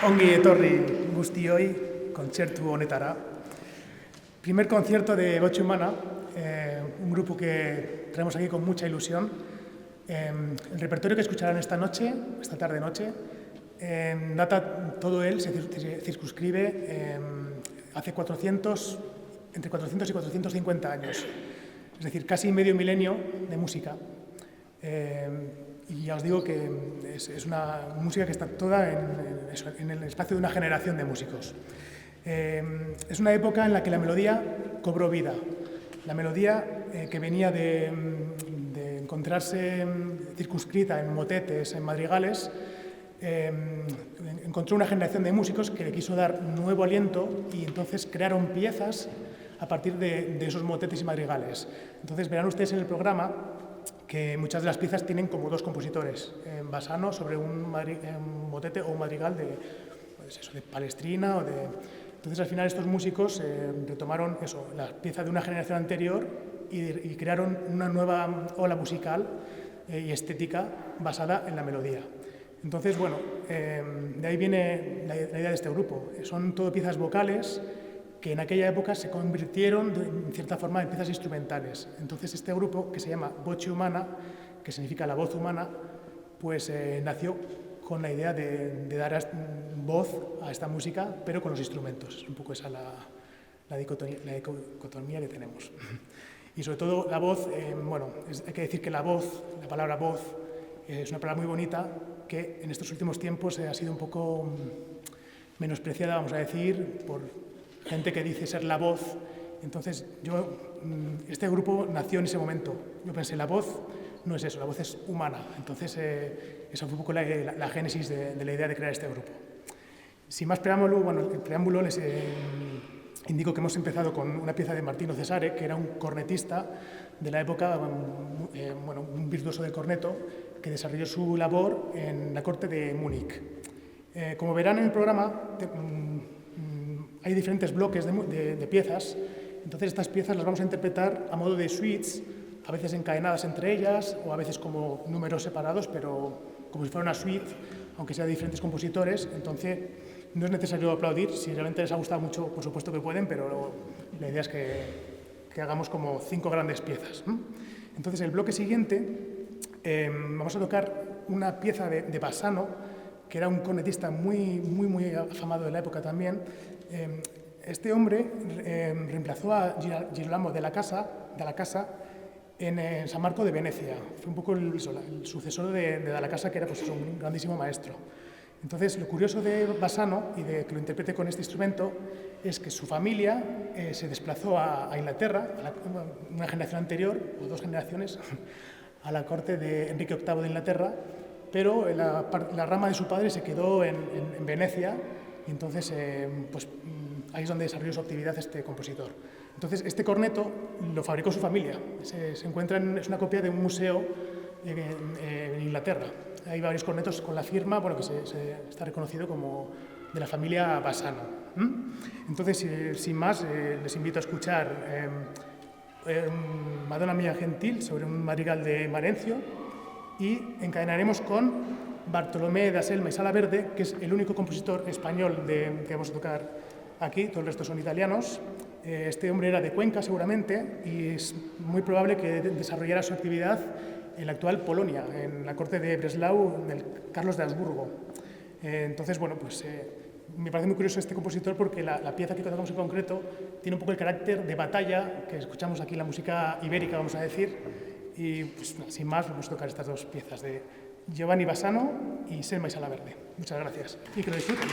Ongi etorri guztioi kontzertu honetara. Primer concierto de Voce Humana, un grupo que traemos aquí con mucha ilusión. El repertorio que escucharán esta tarde-noche, todo él se circunscribe hace entre 400 y 450 años, es decir, casi medio milenio de música. Y ya os digo que es una música que está toda en el espacio de una generación de músicos. Es una época en la que la melodía cobró vida. La melodía que venía de encontrarse circunscrita en motetes, en madrigales, encontró una generación de músicos que le quiso dar nuevo aliento y entonces crearon piezas a partir de esos motetes y madrigales. Entonces verán ustedes en el programa que muchas de las piezas tienen como dos compositores, Bassano sobre un motete o un madrigal de Palestrina. Entonces al final estos músicos retomaron la pieza de una generación anterior y crearon una nueva ola musical y estética basada en la melodía. Entonces, bueno, de ahí viene la idea de este grupo. Son todo piezas vocales que en aquella época se convirtieron, en cierta forma, en piezas instrumentales. Entonces este grupo, que se llama Voce Humana, que significa la voz humana, pues nació con la idea de dar voz a esta música, pero con los instrumentos. Es un poco esa la dicotomía que tenemos. Y sobre todo la voz, hay que decir que la palabra voz, es una palabra muy bonita que en estos últimos tiempos ha sido un poco menospreciada, vamos a decir, por gente que dice ser la voz. Entonces, este grupo nació en ese momento. Yo pensé, la voz no es eso, la voz es humana. Entonces, esa fue un poco la génesis de la idea de crear este grupo. Sin más preámbulo, les indico que hemos empezado con una pieza de Martino Cesare, que era un cornetista de la época, un virtuoso del corneto, que desarrolló su labor en la corte de Múnich. Como verán en el programa, hay diferentes bloques de piezas, entonces estas piezas las vamos a interpretar a modo de suites, a veces encadenadas entre ellas o a veces como números separados, pero como si fuera una suite, aunque sea de diferentes compositores. Entonces no es necesario aplaudir, si realmente les ha gustado mucho, por supuesto que pueden, pero la idea es que hagamos como 5 grandes piezas. Entonces el bloque siguiente vamos a tocar una pieza de Bassano, que era un cornetista muy afamado de la época también. Este hombre reemplazó a Girolamo della Casa en San Marco de Venecia. Fue un poco el sucesor de Dalla Casa, que era un grandísimo maestro. Entonces, lo curioso de Bassano y de que lo interprete con este instrumento es que su familia se desplazó a Inglaterra, una generación anterior, o 2 generaciones, a la corte de Enrique VIII de Inglaterra, pero la rama de su padre se quedó en Venecia, y entonces ahí es donde desarrolló su actividad este compositor. Entonces este corneto lo fabricó su familia, se encuentra es una copia de un museo en Inglaterra. Hay varios cornetos con la firma, que está reconocido como de la familia Bassano. Entonces, sin más, les invito a escuchar Madonna Mia Gentil sobre un madrigal de Marencio, y encadenaremos con Bartolomé da Selma y Sala Verde, que es el único compositor español que vamos a tocar aquí, todo el resto son italianos. Este hombre era de Cuenca seguramente y es muy probable que desarrollara su actividad en la actual Polonia, en la corte de Breslau del Carlos de Habsburgo. Entonces, me parece muy curioso este compositor porque la pieza que tocamos en concreto tiene un poco el carácter de batalla que escuchamos aquí, la música ibérica, vamos a decir. Y sin más, vamos a tocar estas 2 piezas de Giovanni Bassano y Selma y Sala Verde. Muchas gracias y que lo disfruten.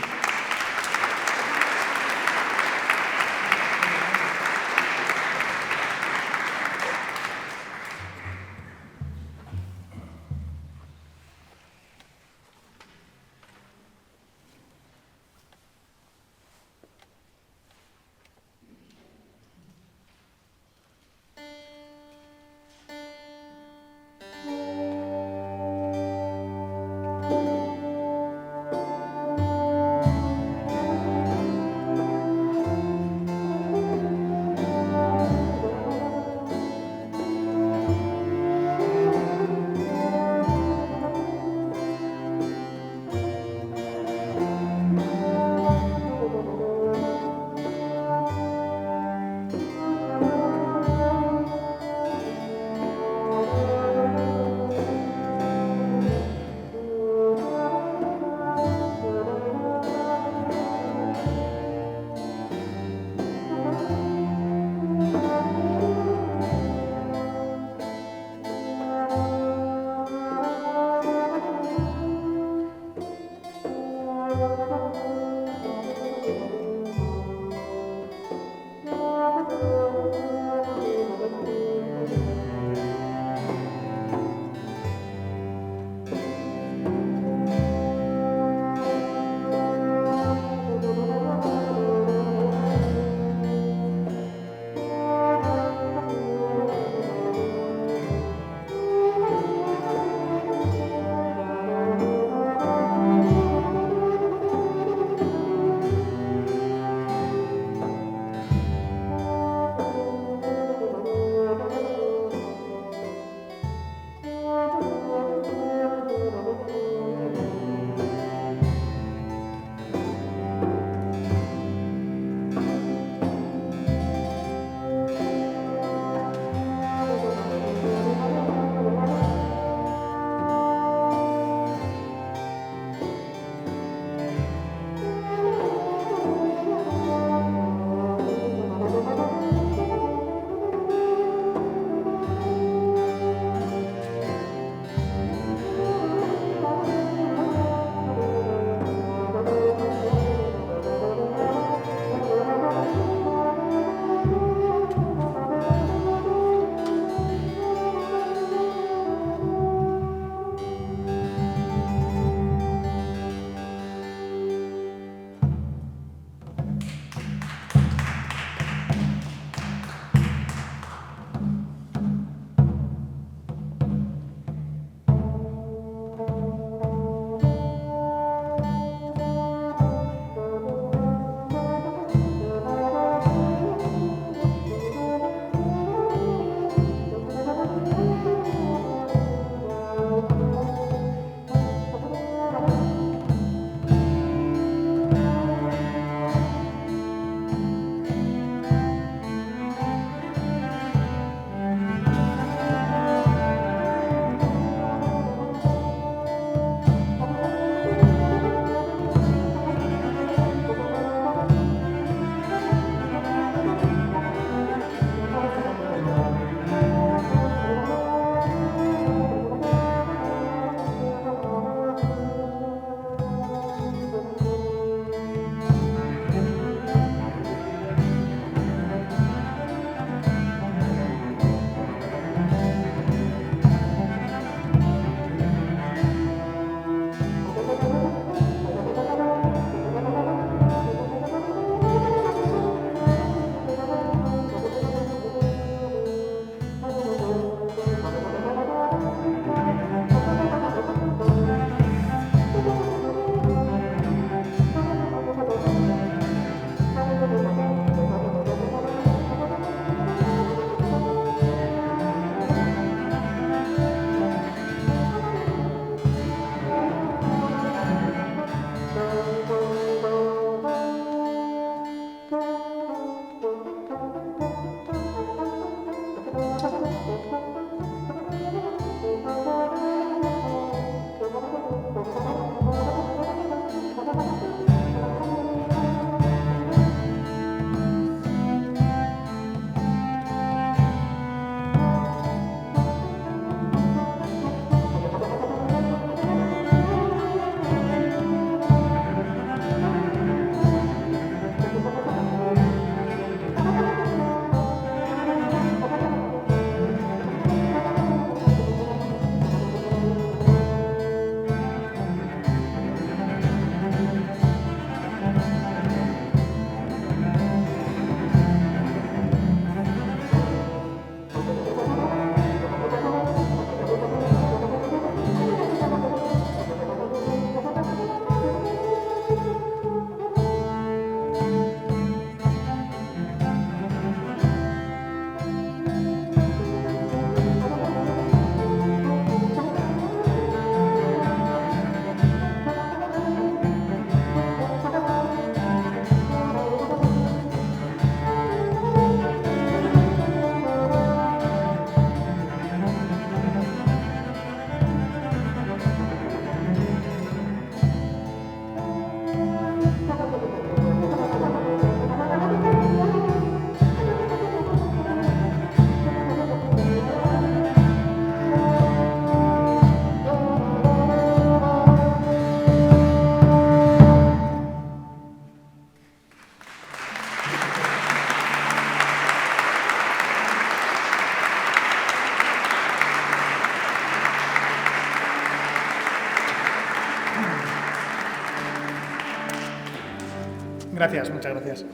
Gracias, muchas gracias.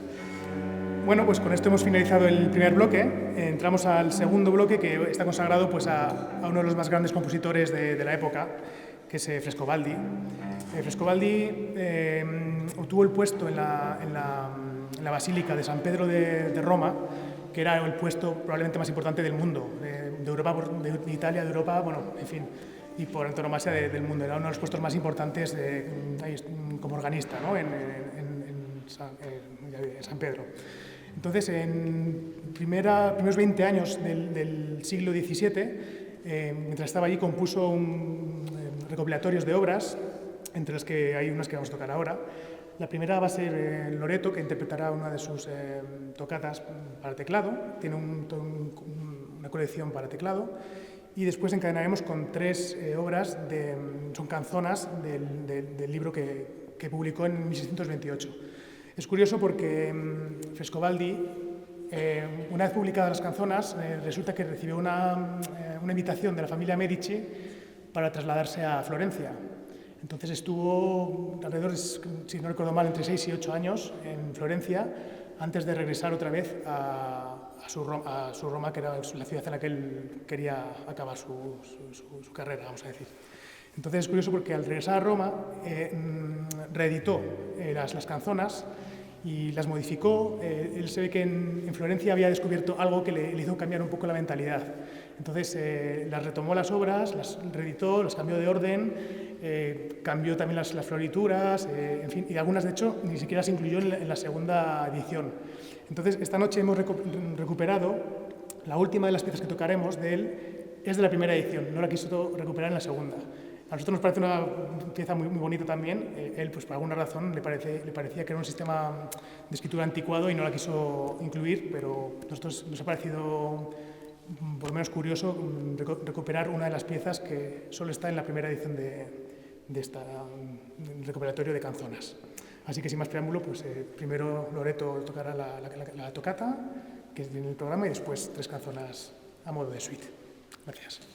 Bueno, pues con esto hemos finalizado el primer bloque. Entramos al segundo bloque, que está consagrado pues, a uno de los más grandes compositores de la época, que es Frescobaldi. Frescobaldi obtuvo el puesto en la Basílica de San Pedro de Roma, que era el puesto probablemente más importante del mundo, de Europa, de Italia, de Europa, bueno, en fin, y por antonomasia del mundo. Era uno de los puestos más importantes como organista, ¿no? en San Pedro. Entonces, en primeros 20 años del siglo XVII, mientras estaba allí, compuso recopilatorios de obras, entre las que hay unas que vamos a tocar ahora. La primera va a ser Loreto, que interpretará una de sus tocatas para teclado. Tiene una colección para teclado. Y después encadenaremos con 3 obras, son canzonas del libro que publicó en 1628. Es curioso porque Frescobaldi, una vez publicadas las canzonas, resulta que recibió una invitación de la familia Medici para trasladarse a Florencia. Entonces estuvo alrededor, si no recuerdo mal, entre 6 y 8 años en Florencia, antes de regresar otra vez a su Roma, que era la ciudad en la que él quería acabar su carrera, vamos a decir. Entonces es curioso porque al regresar a Roma reeditó las canzonas y las modificó. Él se ve que en Florencia había descubierto algo que le hizo cambiar un poco la mentalidad. Entonces las retomó las obras, las reeditó, las cambió de orden, cambió también las florituras, en fin, y algunas de hecho ni siquiera se incluyó en la segunda edición. Entonces esta noche hemos recuperado la última de las piezas que tocaremos de él, es de la primera edición, no la quiso recuperar en la segunda. A nosotros nos parece una pieza muy bonita también. Él, pues por alguna razón, le parecía que era un sistema de escritura anticuado y no la quiso incluir, pero a nosotros nos ha parecido por lo menos curioso recuperar una de las piezas que solo está en la primera edición del recuperatorio de canzonas. Así que sin más preámbulo, pues primero Loreto tocará la tocata, que viene en el programa, y después 3 canzonas a modo de suite. Gracias.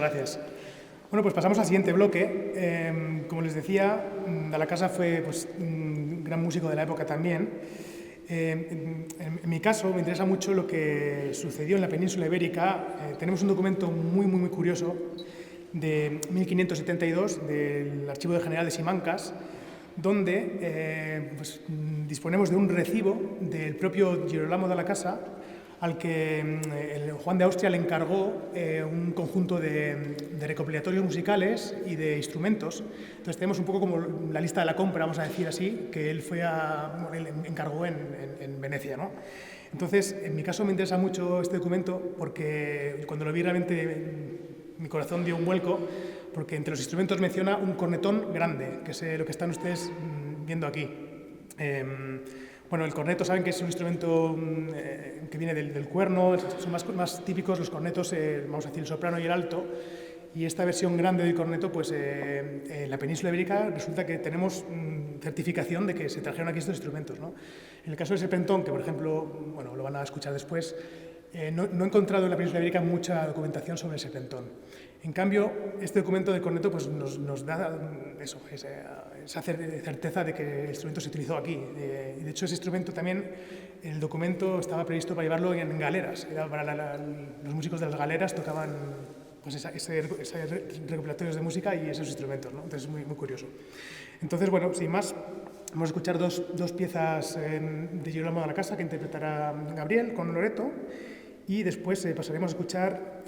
gracias. Bueno, pues pasamos al siguiente bloque. Como les decía, De la Casa fue pues, un gran músico de la época también. En mi caso, me interesa mucho lo que sucedió en la península ibérica. Tenemos un documento muy curioso de 1572 del Archivo General de Simancas, donde pues, disponemos de un recibo del propio Girolamo de la Casa, al que el Juan de Austria le encargó un conjunto de recopilatorios musicales y de instrumentos. Entonces tenemos un poco como la lista de la compra, vamos a decir así, que él él encargó en Venecia, ¿no? Entonces, en mi caso me interesa mucho este documento porque cuando lo vi realmente mi corazón dio un vuelco, porque entre los instrumentos menciona un cornetón grande, que es lo que están ustedes viendo aquí. Bueno, el corneto saben que es un instrumento que viene del cuerno, son más típicos los cornetos, vamos a decir el soprano y el alto, y esta versión grande del corneto, pues en la península ibérica resulta que tenemos certificación de que se trajeron aquí estos instrumentos, ¿no? En el caso del serpentón, que por ejemplo, bueno, lo van a escuchar después, no he encontrado en la península ibérica mucha documentación sobre el serpentón. En cambio, este documento de corneto pues, nos da eso, esa certeza de que el instrumento se utilizó aquí. Y de hecho, ese instrumento también, el documento estaba previsto para llevarlo en galeras. Era para los músicos de las galeras tocaban pues, esos recopilatorios de música y esos instrumentos, ¿no? Entonces es muy curioso. Entonces, bueno, sin más, vamos a escuchar dos piezas de Girolamo de la Casa que interpretará Gabriel con Loreto. Y después pasaremos a escuchar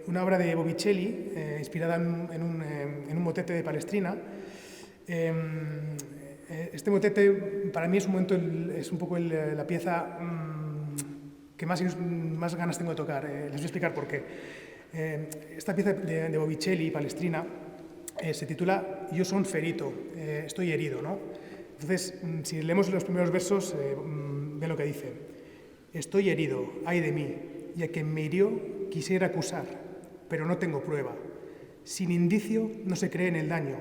una obra de Botticelli inspirada en un motete de Palestrina. Este motete para mí es un poco la pieza que más ganas tengo de tocar. Les voy a explicar por qué. Esta pieza de Botticelli, Palestrina, se titula Io son ferito, estoy herido, ¿no? Entonces, si leemos los primeros versos, ven lo que dice. Estoy herido, ay de mí, y a quien me hirió quisiera acusar, pero no tengo prueba. Sin indicio no se cree en el daño,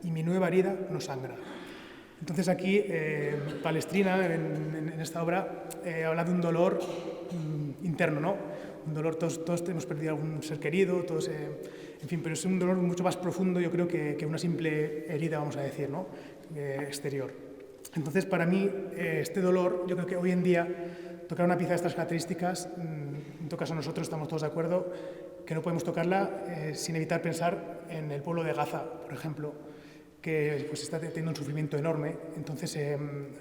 y mi nueva herida no sangra. Entonces aquí, Palestrina, en esta obra, habla de un dolor interno, ¿no? Un dolor, todos hemos perdido algún ser querido, en fin, pero es un dolor mucho más profundo, yo creo, que una simple herida, vamos a decir, ¿no? Exterior. Entonces, para mí, este dolor, yo creo que hoy en día tocar una pieza de estas características, en todo caso nosotros estamos todos de acuerdo que no podemos tocarla sin evitar pensar en el pueblo de Gaza, por ejemplo, que pues, está teniendo un sufrimiento enorme. Entonces,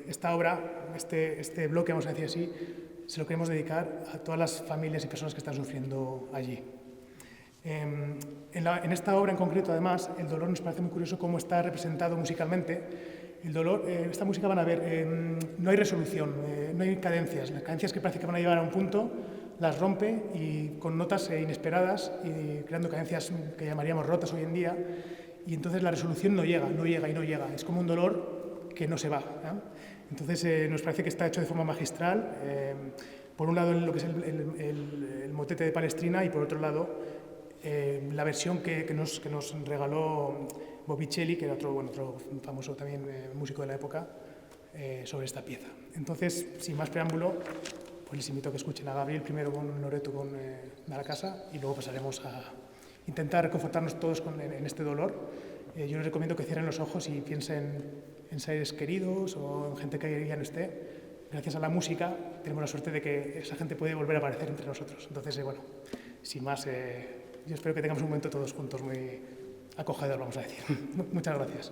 esta obra, este bloque, vamos a decir así, se lo queremos dedicar a todas las familias y personas que están sufriendo allí. En esta obra en concreto, además, el dolor nos parece muy curioso cómo está representado musicalmente. El dolor, esta música van a ver, no hay resolución, no hay cadencias. Las cadencias que parece que van a llevar a un punto, las rompe y con notas inesperadas y creando cadencias que llamaríamos rotas hoy en día. Y entonces la resolución no llega. Es como un dolor que no se va, ¿no? Entonces nos parece que está hecho de forma magistral. Por un lado lo que es el motete de Palestrina y por otro lado la versión que nos regaló Botticelli, que era otro famoso también músico de la época, sobre esta pieza. Entonces, sin más preámbulo, pues les invito a que escuchen a Gabriel primero con Loreto De la Casa y luego pasaremos a intentar reconfortarnos todos en este dolor. Yo les recomiendo que cierren los ojos y piensen en seres queridos o en gente que ya no esté. Gracias a la música tenemos la suerte de que esa gente puede volver a aparecer entre nosotros. Entonces, bueno, sin más, yo espero que tengamos un momento todos juntos muy acogedor, vamos a decir. Muchas gracias.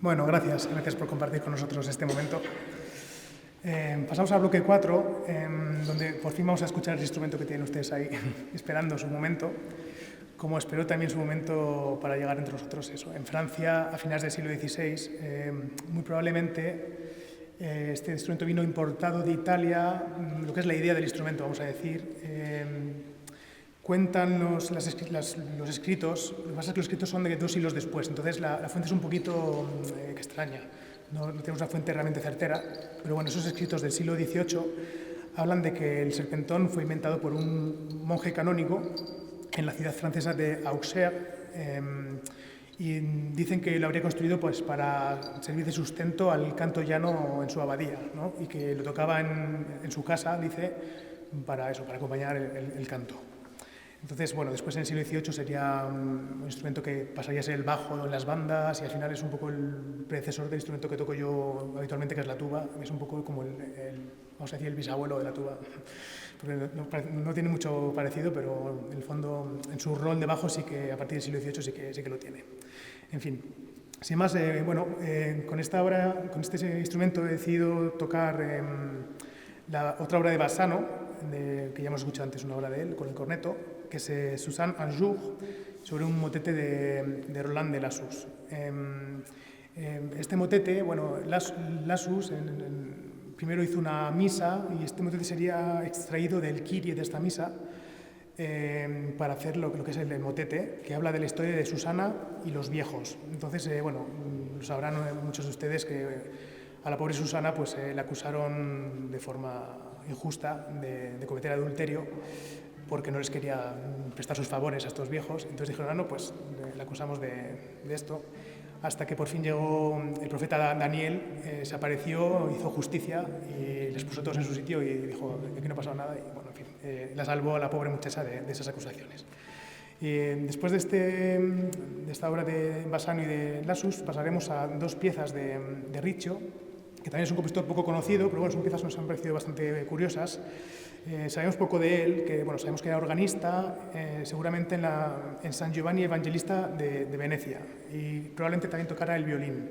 Bueno, gracias por compartir con nosotros este momento. Pasamos al bloque 4, donde por fin vamos a escuchar el instrumento que tienen ustedes ahí, esperando su momento, como esperó también su momento para llegar entre nosotros. Eso, en Francia, a finales del siglo XVI, muy probablemente este instrumento vino importado de Italia, lo que es la idea del instrumento, vamos a decir. Cuentan los escritos, lo que pasa es que los escritos son de 2 siglos después, entonces la fuente es un poquito extraña, no tenemos una fuente realmente certera, pero bueno, esos escritos del siglo XVIII hablan de que el serpentón fue inventado por un monje canónigo en la ciudad francesa de Auxerre, y dicen que lo habría construido pues, para servir de sustento al canto llano en su abadía, ¿no? Y que lo tocaba en su casa, dice, para eso, para acompañar el canto. Entonces, bueno, después en el siglo XVIII sería un instrumento que pasaría a ser el bajo en las bandas y al final es un poco el predecesor del instrumento que toco yo habitualmente, que es la tuba. Es un poco como vamos a decir, el bisabuelo de la tuba. Porque no tiene mucho parecido, pero en el fondo, en su rol de bajo sí que a partir del siglo XVIII sí que lo tiene. En fin, sin más, con esta obra, con este instrumento he decidido tocar la otra obra de Bassano, que ya hemos escuchado antes, una obra de él, con el corneto, que es Suzanne un jour, sobre un motete de Roland de Lassus. Este motete, bueno, Lassus primero hizo una misa y este motete sería extraído del Kyrie de esta misa para hacer lo que es el motete, que habla de la historia de Susana y los viejos. Entonces, bueno, sabrán muchos de ustedes que a la pobre Susana pues, la acusaron de forma injusta de cometer adulterio porque no les quería prestar sus favores a estos viejos. Entonces dijeron, no, pues la acusamos de esto. Hasta que por fin llegó el profeta Daniel, se apareció, hizo justicia y les puso todos en su sitio y dijo que no pasaba nada. Y bueno, en fin, la salvó a la pobre muchacha de esas acusaciones. Después de esta obra de Bassano y de Lassus, pasaremos a 2 piezas de Riccio, que también es un compositor poco conocido, pero bueno, son piezas que nos han parecido bastante curiosas. Sabemos poco de él, que bueno, sabemos que era organista, seguramente en San Giovanni Evangelista de Venecia, y probablemente también tocara el violín.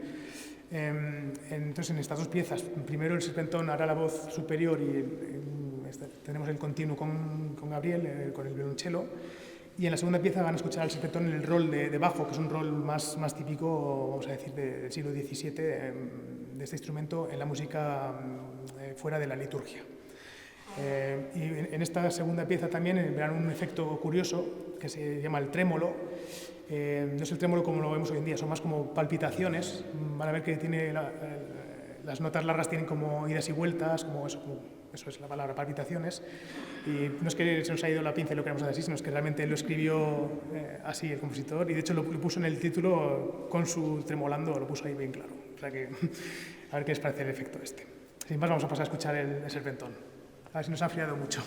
Entonces, en estas 2 piezas, primero el serpentón hará la voz superior y tenemos el continuo con Gabriel, con el violonchelo, y en la segunda pieza van a escuchar al serpentón en el rol de bajo, que es un rol más típico, vamos a decir, del siglo XVII, de este instrumento en la música fuera de la liturgia. Y en esta segunda pieza también verán un efecto curioso que se llama el trémolo. No es el trémolo como lo vemos hoy en día, son más como palpitaciones. Van a ver que tiene las notas largas tienen como idas y vueltas, como eso es la palabra, palpitaciones. Y no es que se nos haya ido la pinza y lo queramos hacer así, sino es que realmente lo escribió así el compositor y de hecho lo puso en el título con su tremolando, lo puso ahí bien claro. O sea que a ver qué les parece el efecto este. Sin más, vamos a pasar a escuchar el serpentón. A ver si nos ha enfriado mucho.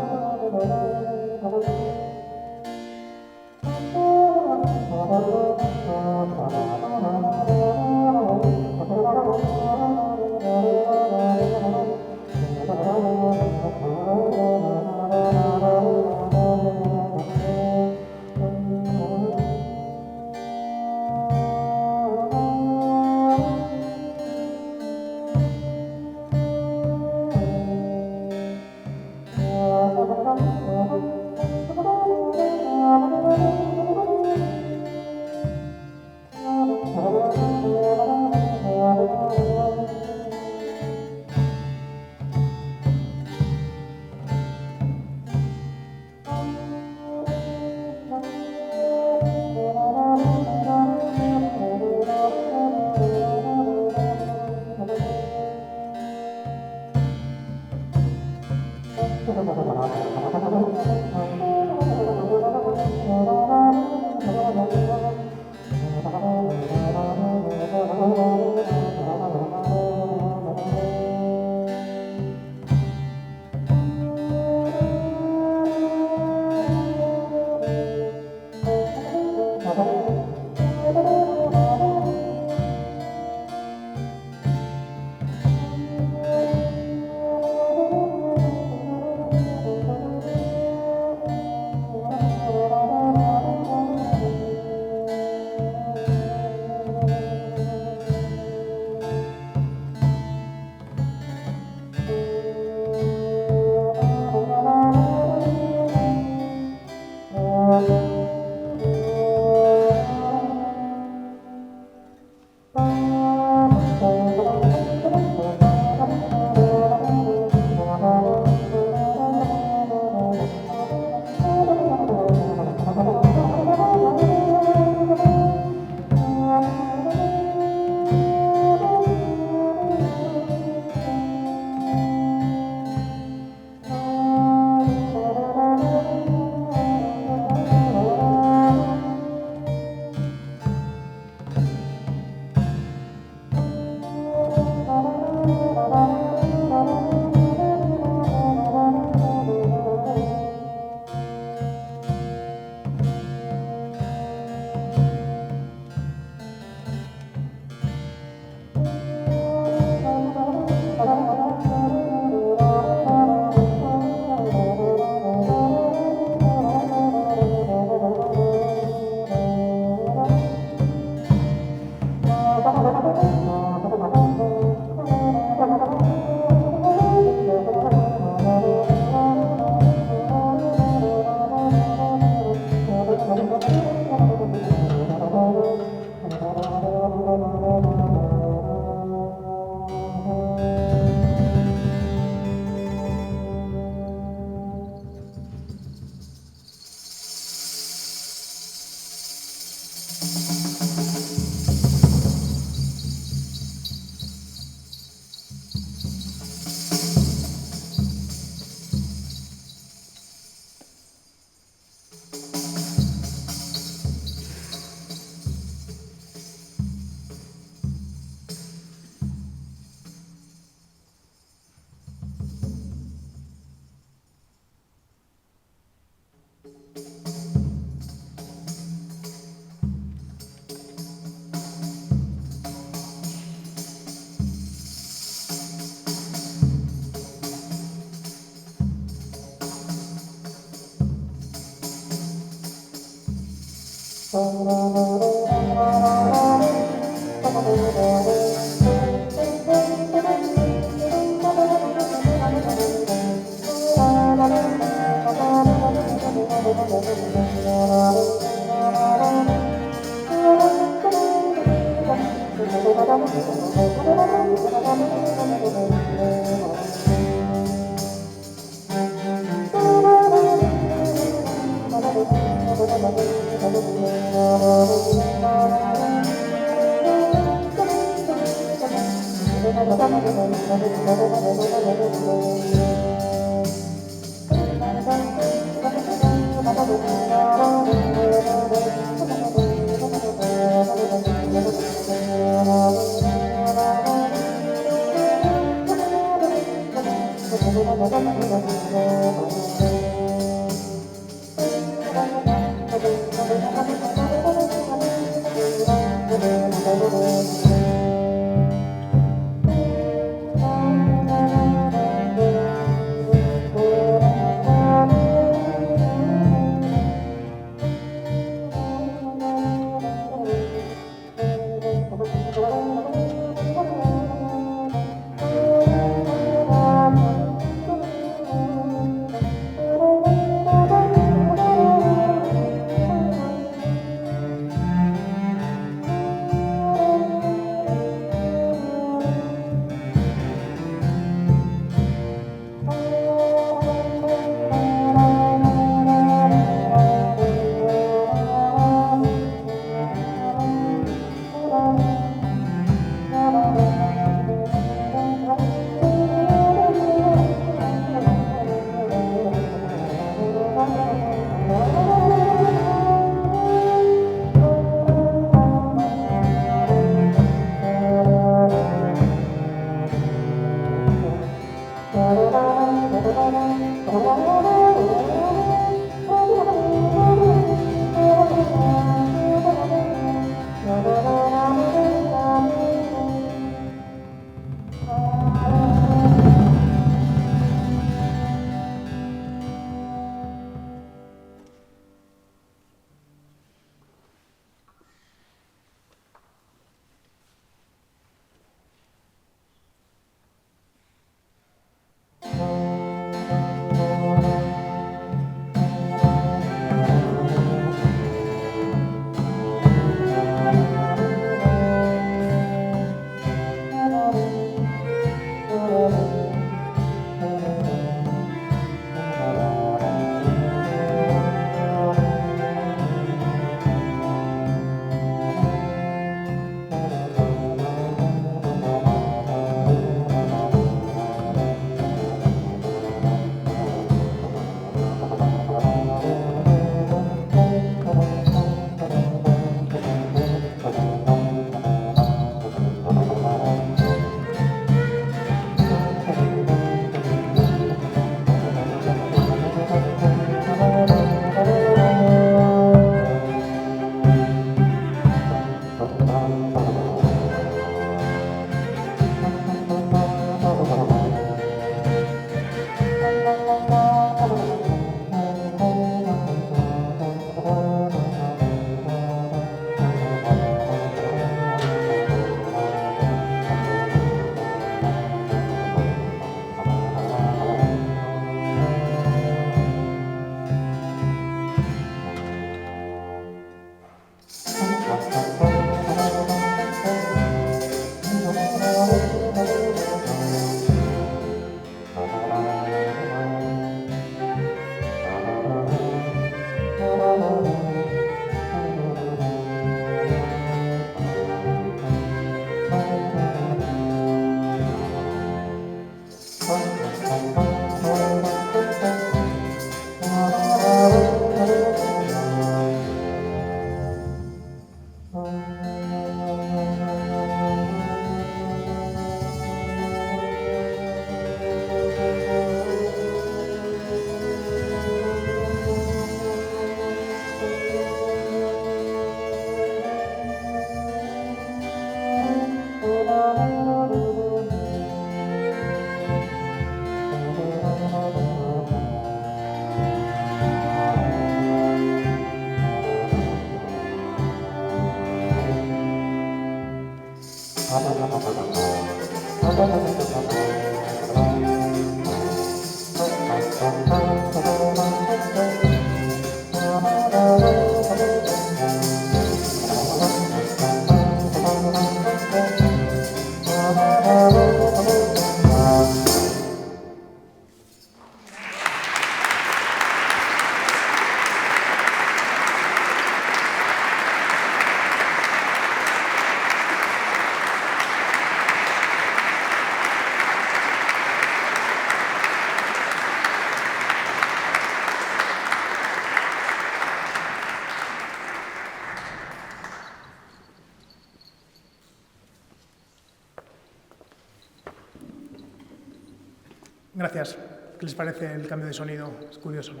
Gracias. ¿Qué les parece el cambio de sonido? Es curioso, ¿no?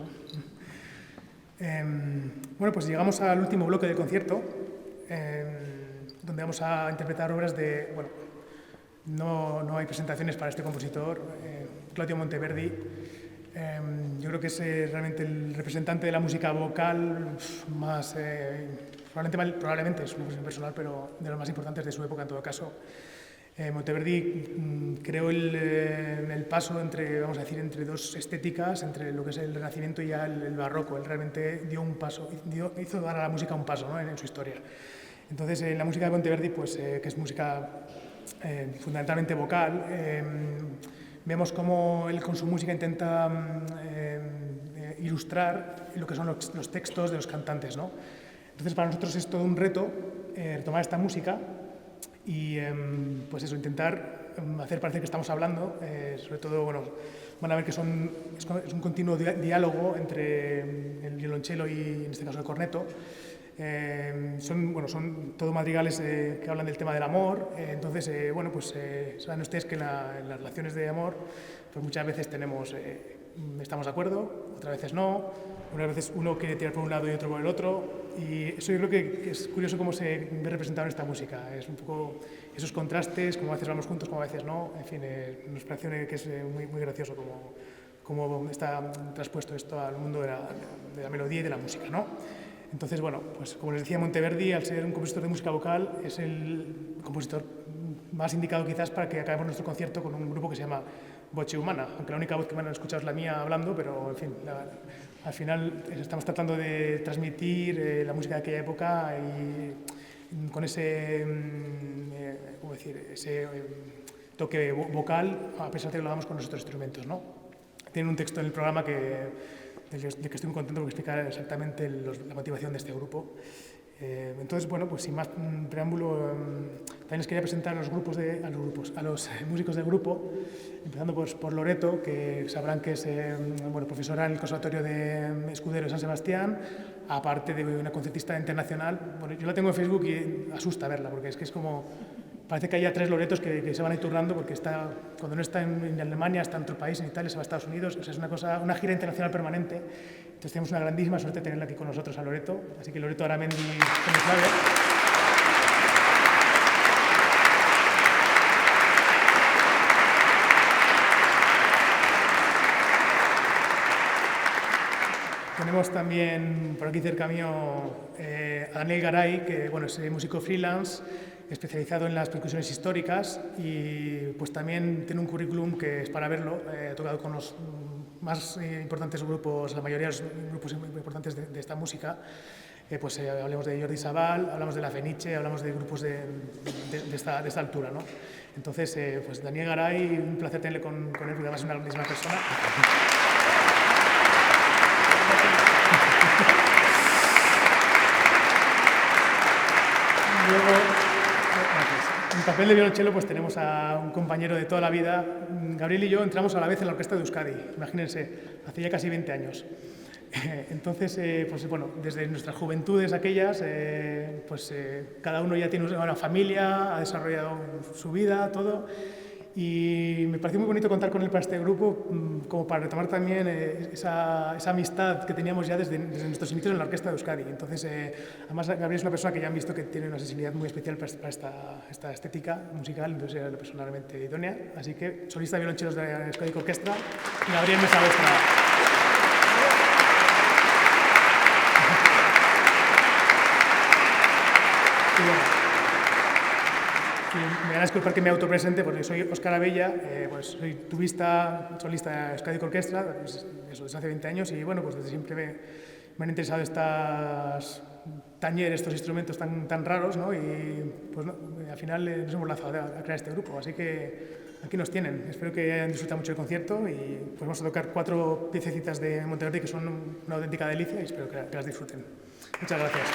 Bueno, pues llegamos al último bloque del concierto, donde vamos a interpretar obras de... Bueno, no hay presentaciones para este compositor, Claudio Monteverdi. Yo creo que es realmente el representante de la música vocal más... probablemente es una cuestión personal, pero de los más importantes de su época en todo caso. Monteverdi creó el paso entre, vamos a decir, entre dos estéticas, entre lo que es el Renacimiento y ya el Barroco. Él realmente dio un paso, hizo dar a la música un paso, ¿no?, en su historia. Entonces, en la música de Monteverdi, pues, que es música fundamentalmente vocal, vemos cómo él con su música intenta ilustrar lo que son los textos de los cantantes, ¿no? Entonces, para nosotros es todo un reto retomar esta música y pues eso, intentar hacer parecer que estamos hablando, sobre todo, bueno, van a ver que es un continuo diálogo entre el violonchelo y, en este caso, el corneto. Son todo madrigales que hablan del tema del amor, entonces, bueno, pues saben ustedes que en las relaciones de amor pues muchas veces estamos de acuerdo, otras veces no, unas veces uno quiere tirar por un lado y otro por el otro, y eso yo creo que es curioso cómo se ve representado en esta música. Es un poco esos contrastes, como a veces vamos juntos, como a veces no. En fin, nos parece que es muy, muy gracioso cómo está traspuesto esto al mundo de la melodía y de la música, ¿no? Entonces, bueno, pues como les decía, Monteverdi, al ser un compositor de música vocal, es el compositor más indicado quizás para que acabemos nuestro concierto con un grupo que se llama Voce Humana, aunque la única voz que van a escuchar es la mía hablando, pero en fin, al final estamos tratando de transmitir la música de aquella época y con ese, ¿cómo decir?, ese toque vocal, a pesar de que lo hagamos con nuestros instrumentos, ¿no? Tiene un texto en el programa del que estoy muy contento porque explica exactamente la motivación de este grupo. Entonces, bueno, pues sin más preámbulo, también les quería presentar a los músicos del grupo, empezando por Loreto, que sabrán que es profesora en el Conservatorio de Escudero de San Sebastián, aparte de una concertista internacional. Bueno, yo la tengo en Facebook y asusta verla, porque es que es como... Parece que haya 3 Loretos que se van a ir turnando, porque cuando no está en Alemania, está en otro país, en Italia, se va a Estados Unidos. O sea, es una gira internacional permanente. Entonces tenemos una grandísima suerte de tenerla aquí con nosotros a Loreto. Así que Loreto Aramendi, como clave. Tenemos también por aquí cerca mío a Daniel Garay, que bueno, es músico freelance, especializado en las percusiones históricas y pues también tiene un currículum que es para verlo. Ha tocado con los más importantes grupos, la mayoría de los grupos importantes de esta música. Hablamos de Jordi Sabal, hablamos de La Fenice, hablamos de grupos de esta altura, ¿no? Entonces, pues Daniel Garay, un placer tenerle con él, porque además es una misma persona. Luego, en papel de violonchelo pues tenemos a un compañero de toda la vida. Gabriel y yo entramos a la vez en la orquesta de Euskadi, imagínense, hace ya casi 20 años. Entonces, desde nuestras juventudes aquellas, cada uno ya tiene una familia, ha desarrollado su vida, todo. Y me pareció muy bonito contar con él para este grupo, como para retomar también esa amistad que teníamos ya desde nuestros inicios en la orquesta de Euskadi. Entonces, además, Gabriel es una persona que ya han visto que tiene una sensibilidad muy especial para esta estética musical, entonces era la persona realmente idónea. Así que, solista de violonchelos de Euskadi Orquestra, Gabriel Mesa Vestra. Me van a disculpar que me autopresente porque soy Óscar Abella, soy tubista, solista de Euskadi Orquestra, eso desde hace 20 años y bueno, pues desde siempre me han interesado estos instrumentos tan raros, ¿no? Y pues al final nos hemos lanzado a crear este grupo, así que aquí nos tienen. Espero que hayan disfrutado mucho el concierto y pues vamos a tocar 4 piececitas de Monteverdi que son una auténtica delicia y espero que las disfruten. Muchas gracias.